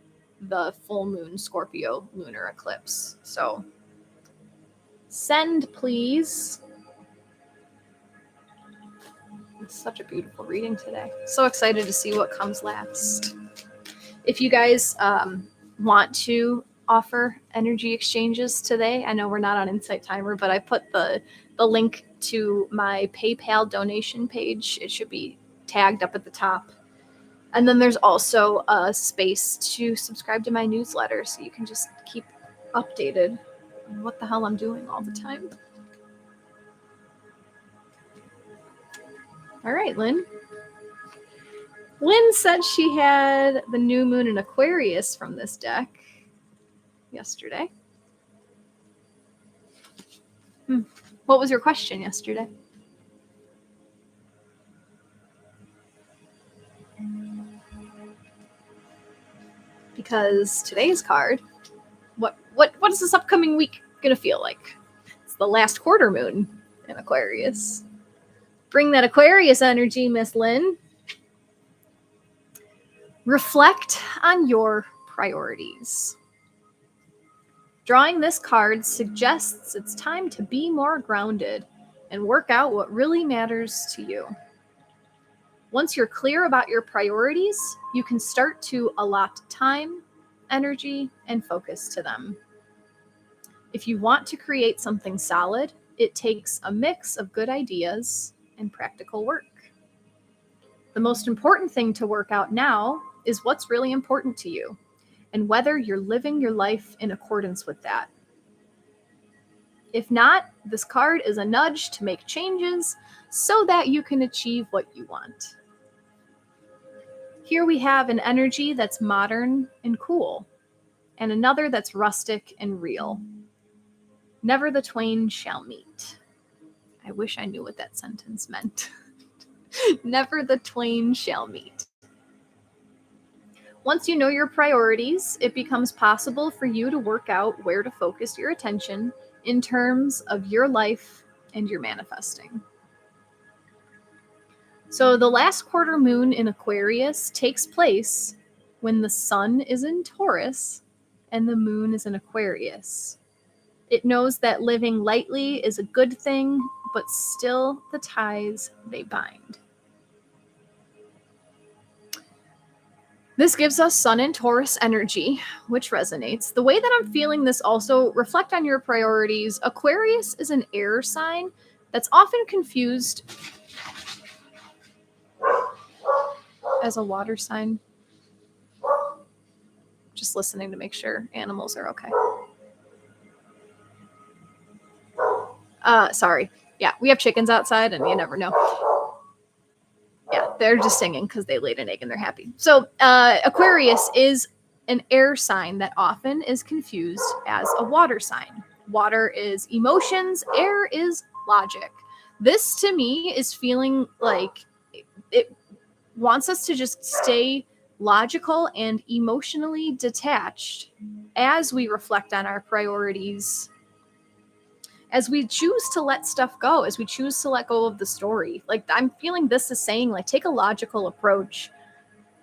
the full moon Scorpio lunar eclipse. So send, please. It's such a beautiful reading today. So excited to see what comes last. If you guys want to offer energy exchanges today, I know we're not on Insight Timer, but I put the link to my PayPal donation page. It should be tagged up at the top. And then there's also a space to subscribe to my newsletter so you can just keep updated on what the hell I'm doing all the time. All right, Lynn. Lynn said she had the new moon in Aquarius from this deck yesterday. What was your question yesterday? Because today's card, what is this upcoming week gonna feel like? It's the last quarter moon in Aquarius. Bring that Aquarius energy, Miss Lynn. Reflect on your priorities. Drawing this card suggests it's time to be more grounded and work out what really matters to you. Once you're clear about your priorities, you can start to allot time, energy, and focus to them. If you want to create something solid, it takes a mix of good ideas and practical work. The most important thing to work out now is what's really important to you and whether you're living your life in accordance with that. If not, this card is a nudge to make changes so that you can achieve what you want. Here we have an energy that's modern and cool, and another that's rustic and real. Never the twain shall meet. I wish I knew what that sentence meant. Never the twain shall meet. Once you know your priorities, it becomes possible for you to work out where to focus your attention in terms of your life and your manifesting. So the last quarter moon in Aquarius takes place when the sun is in Taurus and the moon is in Aquarius. It knows that living lightly is a good thing, but still the ties they bind. This gives us Sun and Taurus energy, which resonates. The way that I'm feeling this also, reflect on your priorities. Aquarius is an air sign that's often confused as a water sign. Just listening to make sure animals are okay. Sorry. Yeah, we have chickens outside and you never know. Yeah, they're just singing because they laid an egg and they're happy. So Aquarius is an air sign that often is confused as a water sign. Water is emotions, air is logic. This to me is feeling like it wants us to just stay logical and emotionally detached as we reflect on our priorities, as we choose to let stuff go, as we choose to let go of the story. Like, I'm feeling this is saying, like, take a logical approach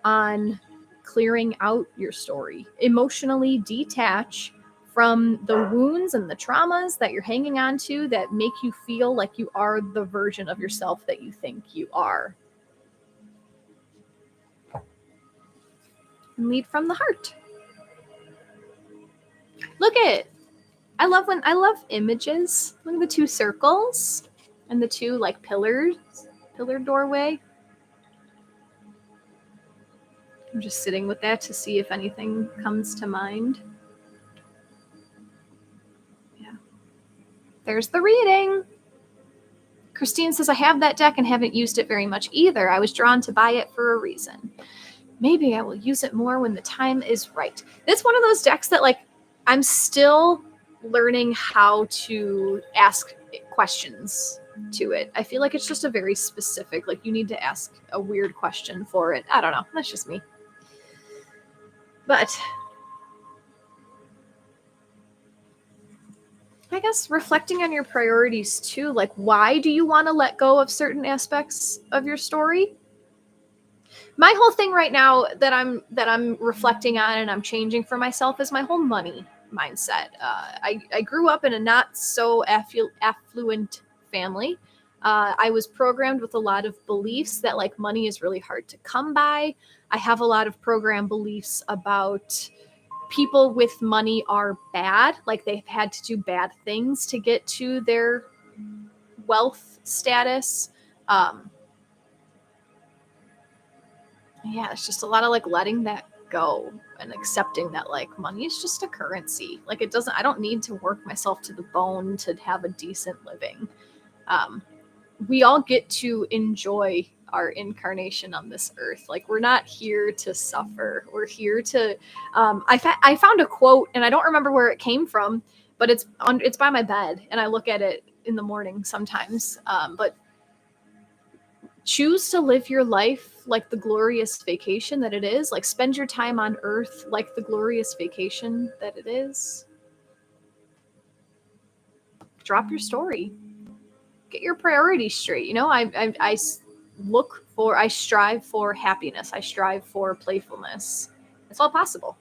on clearing out your story. Emotionally detach from the wounds and the traumas that you're hanging on to that make you feel like you are the version of yourself that you think you are. And lead from the heart. Look at it. I love images. Look at the two circles and the two like pillar doorway. I'm just sitting with that to see if anything comes to mind. Yeah. There's the reading. Christine says, I have that deck and haven't used it very much either. I was drawn to buy it for a reason. Maybe I will use it more when the time is right. It's one of those decks that, like, I'm still learning how to ask questions to it. I feel like it's just a very specific, like, you need to ask a weird question for it. I don't know. That's just me. But I guess reflecting on your priorities too, like, why do you want to let go of certain aspects of your story? My whole thing right now that I'm reflecting on and I'm changing for myself is my whole money mindset. I grew up in a not so affluent family. I was programmed with a lot of beliefs that, like, money is really hard to come by. I have a lot of program beliefs about people with money are bad, like they've had to do bad things to get to their wealth status. Yeah, it's just a lot of, like, letting that go and accepting that, like, money is just a currency. Like, I don't need to work myself to the bone to have a decent living. We all get to enjoy our incarnation on this earth. Like, we're not here to suffer. We're here to, I found a quote and I don't remember where it came from, but it's by my bed and I look at it in the morning sometimes. But choose to live your life like the glorious vacation that it is. Like, spend your time on earth like the glorious vacation that it is. Drop your story. Get your priorities straight. You know, I strive for happiness. I strive for playfulness. It's all possible.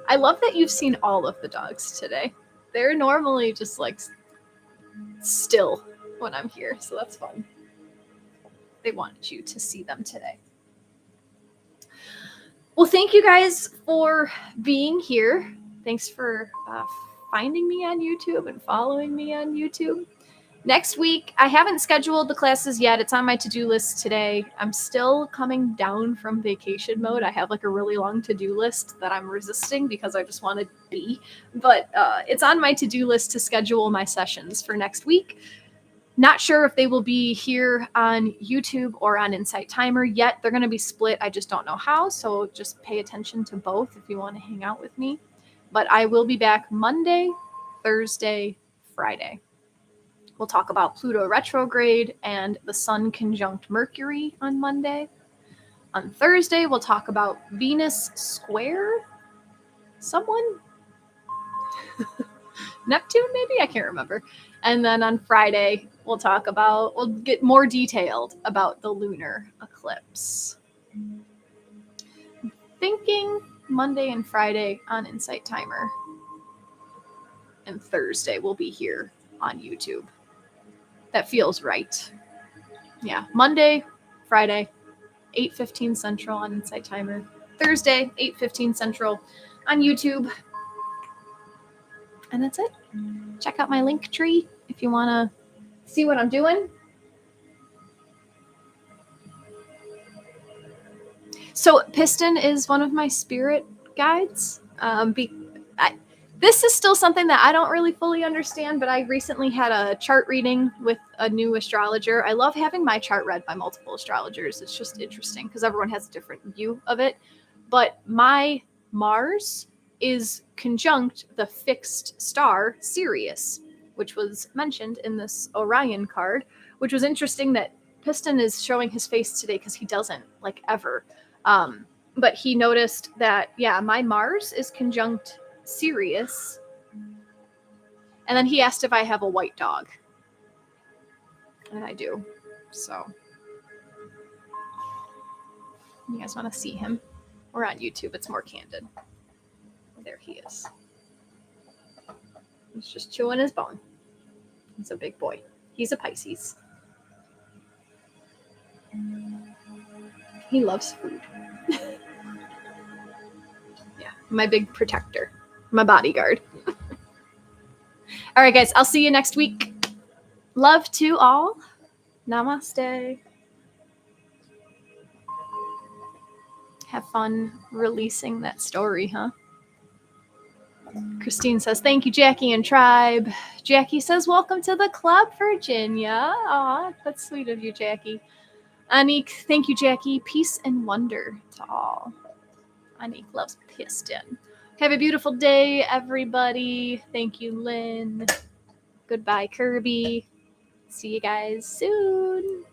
I love that you've seen all of the dogs today. They're normally just, like, still when I'm here, so that's fun. They wanted you to see them today. Well, thank you guys for being here. Thanks for finding me on YouTube and following me on YouTube. Next week, I haven't scheduled the classes yet. It's on my to-do list today. I'm still coming down from vacation mode. I have, like, a really long to-do list that I'm resisting because I just want to be. But it's on my to-do list to schedule my sessions for next week. Not sure if they will be here on YouTube or on Insight Timer yet. They're going to be split. I just don't know how. So just pay attention to both if you want to hang out with me. But I will be back Monday, Thursday, Friday. We'll talk about Pluto retrograde and the Sun conjunct Mercury on Monday. On Thursday, we'll talk about Venus square someone. Neptune, maybe? I can't remember. And then on Friday, we'll get more detailed about the lunar eclipse. Thinking Monday and Friday on Insight Timer. And Thursday we'll be here on YouTube. that feels right. Yeah, Monday, Friday, 8:15 Central on Insight Timer. Thursday, 8:15 Central on YouTube. And that's it. Check out my link tree if you want to see what I'm doing. So Piston is one of my spirit guides. This is still something that I don't really fully understand, but I recently had a chart reading with a new astrologer. I love having my chart read by multiple astrologers. It's just interesting because everyone has a different view of it. But my Mars is conjunct the fixed star Sirius, which was mentioned in this Orion card, which was interesting that Piston is showing his face today because he doesn't, like, ever. But he noticed that, yeah, my Mars is conjunct Sirius. And then he asked if I have a white dog. And I do. So, you guys want to see him? We're on YouTube. It's more candid. There he is. He's just chewing his bone. He's a big boy. He's a Pisces. He loves food. Yeah, my big protector. My bodyguard. All right, guys. I'll see you next week. Love to all. Namaste. Have fun releasing that story, huh? Christine says, thank you, Jacqui and Tribe. Jacqui says, welcome to the club, Virginia. Aw, that's sweet of you, Jacqui. Anik, thank you, Jacqui. Peace and wonder to all. Anik loves Piston. Have a beautiful day, everybody. Thank you, Lynn. Goodbye, Kirby. See you guys soon.